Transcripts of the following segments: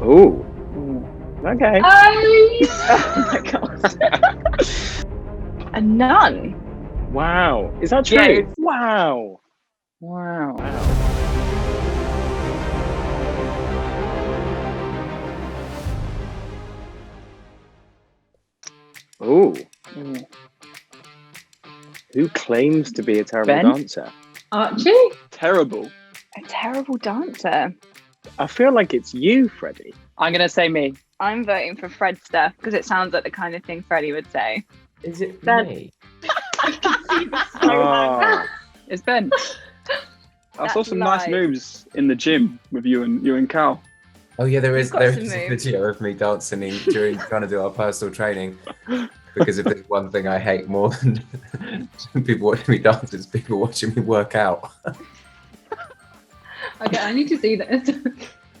Ooh. Okay. Oh my god. A nun. Wow. Is that true? Yeah, it's- Wow. Wow. Ooh. Ooh. Who claims to be a terrible Ben? dancer? Archie? Terrible. A terrible dancer. I feel like it's you, Freddie. I'm gonna say me. I'm voting for Fredster because it sounds like the kind of thing Freddie would say. Is it That- me? Oh. It's Ben. I saw That's some nice lies. moves in the gym with you and Cal. Oh yeah, there is got a some moves. video of me dancing during trying to do our personal training. Because if there's one thing I hate more than people watching me dance, it's people watching me work out. Okay, I need to see this.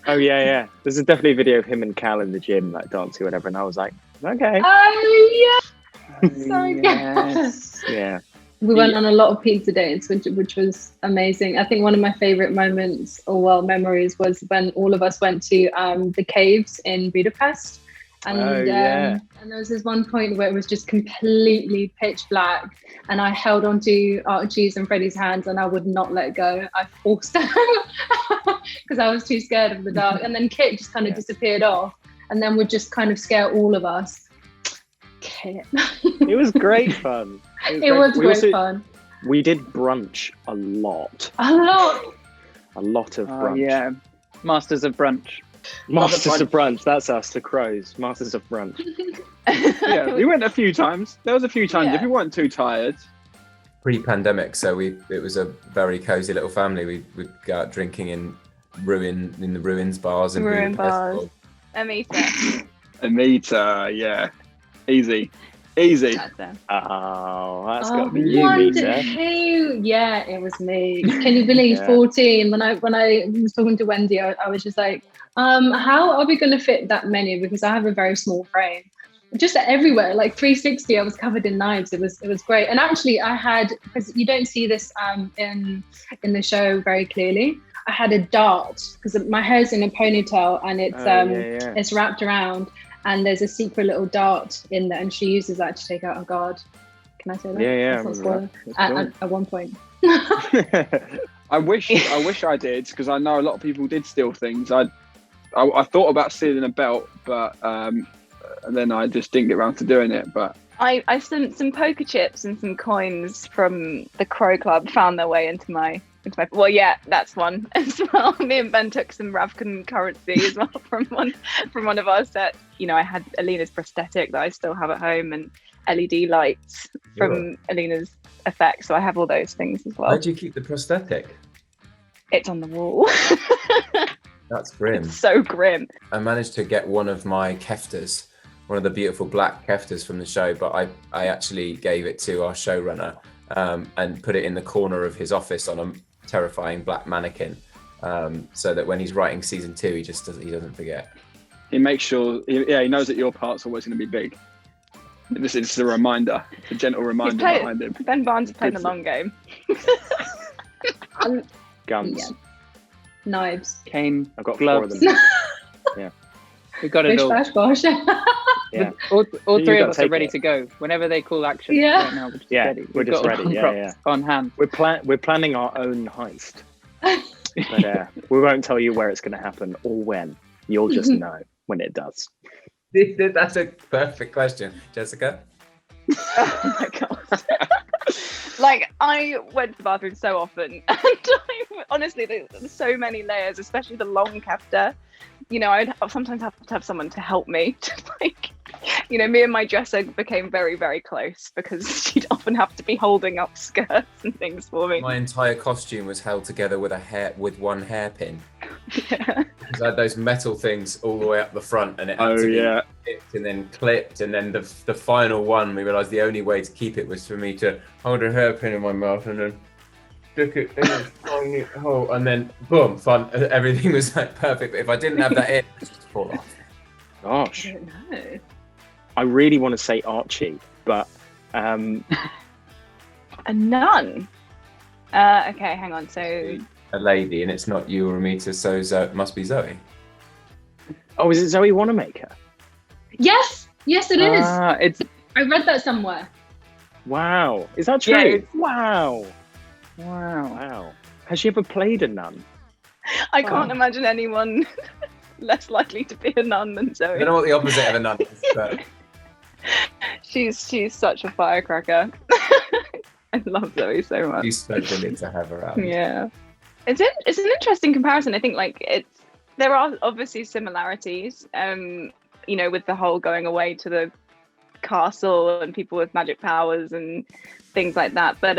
Oh yeah. There's definitely a video of him and Cal in the gym, like dancing or whatever, and I was like, okay. Oh yeah. So Yes. Yeah. We went on a lot of pizza dates, which was amazing. I think one of my favorite moments, memories, was when all of us went to the caves in Budapest. And, Oh, yeah. And there was this one point where it was just completely pitch black, and I held onto Archie's and Freddie's hands, and I would not let go. I forced them because I was too scared of the dark. And then Kit just kind of Yeah. disappeared off, and then would just kind of scare all of us. Kit. It was great fun. It was We great also- fun. We did brunch a lot. A lot. A lot of Oh brunch. yeah. Masters of brunch. Masters of brunch. That's us, the crows. Masters of brunch. Yeah, we went a few times. There was a few times Yeah. if we weren't too tired. Pre-pandemic, so it was a very cozy little family. We'd go out drinking in the ruins bars and Ruin bars. Amita. Anita, yeah. Easy. That's it. Oh, that's Oh, got to be you, wonder Mita. who? Yeah, it was me. Can you believe Yeah. 14? When I was talking to Wendy, I was just like, how are we going to fit that many? Because I have a very small frame. Just everywhere, like 360, I was covered in knives. It was great. And actually, I had, because you don't see this in the show very clearly, I had a dart because my hair's in a ponytail and it's Yeah. it's wrapped around. And there's a secret little dart in there, and she uses that to take out a guard. Can I say that? Yeah. That's not I spoiler. remember that. At one point. I wish I did, because I know a lot of people did steal things. I thought about stealing a belt, but and then I just didn't get around to doing it. But I sent some poker chips and some coins from the Crow Club found their way into my well, yeah, that's one as well. Me and Ben took some Ravkan currency as well from one of our sets. You know, I had Alina's prosthetic that I still have at home and LED lights from Alina's effect. So I have all those things as well. Where do you keep the prosthetic? It's on the wall. That's grim. It's so grim. I managed to get one of my kefters, one of the beautiful black kefters from the show, but I actually gave it to our showrunner and put it in the corner of his office on a terrifying black mannequin, so that when he's writing season 2, he doesn't forget. he makes sure, he knows that your part's always going to be big. This is a reminder, a gentle reminder behind him. Ben Barnes is playing the long game. Guns. Yeah. Knives. Cane. I've got Gloves. 4 of them. We got it Bish all. bash bosh. Yeah. All You three gotta of us are take ready it. to go. Whenever they call action, Yeah. right now, we're just Yeah, ready. we're We've just got all ready, our yeah, props on hand. We're planning our own heist, but we won't tell you where it's going to happen or when. You'll just know when it does. That's a perfect question, Jessica. Oh my god. Like, I went to the bathroom so often, and honestly, there's so many layers, especially the long kefta. You know, I'd sometimes have to have someone to help me. Like, you know, me and my dresser became very, very close because she'd often have to be holding up skirts and things for me. My entire costume was held together with one hairpin. Yeah. Because I had those metal things all the way up the front, and it had Oh to be yeah, clipped and then clipped, and then the final one, we realised the only way to keep it was for me to hold a hairpin in my mouth and then stick it in a tiny hole, and then boom, fun. Everything was like perfect. But if I didn't have that in, it would just fall off. Gosh, I don't know. I really want to say Archie, but A nun. Okay, hang on. So A lady, and it's not you or Amita, so it must be Zoe. Oh, is it Zoe Wanamaker? Yes, it is. It's I read that somewhere. Wow. Is that true? Yeah, Wow. wow. Wow. Has she ever played a nun? I can't imagine anyone less likely to be a nun than I Zoe. don't know what the opposite of a nun is, but She's such a firecracker. I love Zoe so much. she's so brilliant to have around. Yeah, it's an interesting comparison. I think like there are obviously similarities. You know, with the whole going away to the castle and people with magic powers and things like that. But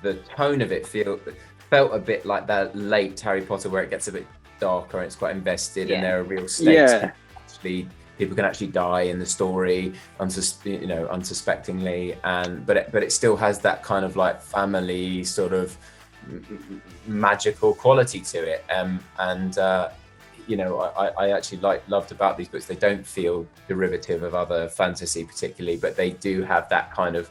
The tone of it felt a bit like that late Harry Potter, where it gets a bit darker and it's quite invested, and Yeah. there are real stakes. Yeah. People can actually die in the story, unsuspectingly, but it still has that kind of like family sort of magical quality to it. I actually loved about these books. They don't feel derivative of other fantasy particularly, but they do have that kind of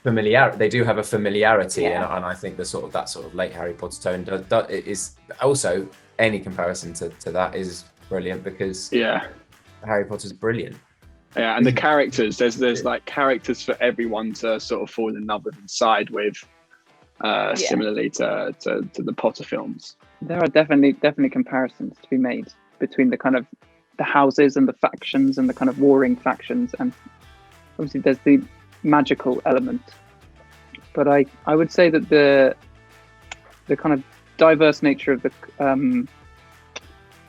familiarity. They do have a familiarity, Yeah. and I think that sort of late Harry Potter tone is also, any comparison to that is brilliant, because Yeah. Harry Potter's brilliant. Yeah, and the characters, there's like characters for everyone to sort of fall in love with and side with, similarly to the Potter films. There are definitely comparisons to be made between the kind of the houses and the factions and the kind of warring factions, and obviously there's the magical element. But I would say that the kind of diverse nature of the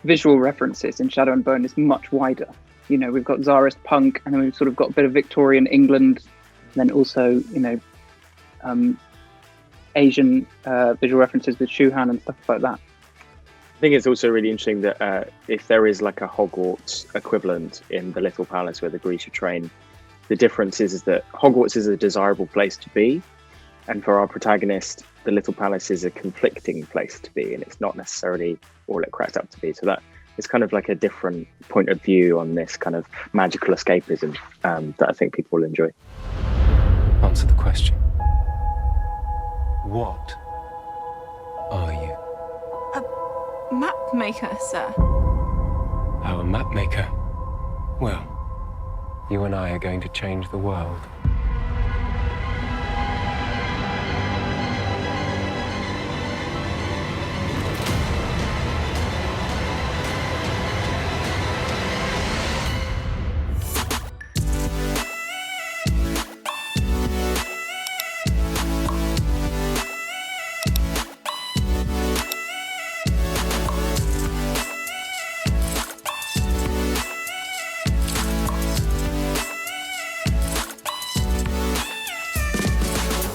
visual references in Shadow and Bone is much wider. You know, we've got Tsarist punk, and then we've sort of got a bit of Victorian England, and then also, you know, Asian visual references with Shuhan and stuff like that. I think it's also really interesting that if there is like a Hogwarts equivalent in the Little Palace where the Grisha train, the difference is that Hogwarts is a desirable place to be, and for our protagonist, the Little Palace is a conflicting place to be, and it's not necessarily all it cracked up to be. So that it's kind of like a different point of view on this kind of magical escapism that I think people will enjoy. Answer the question. What are you? Map maker, sir. Our map maker? Well, you and I are going to change the world.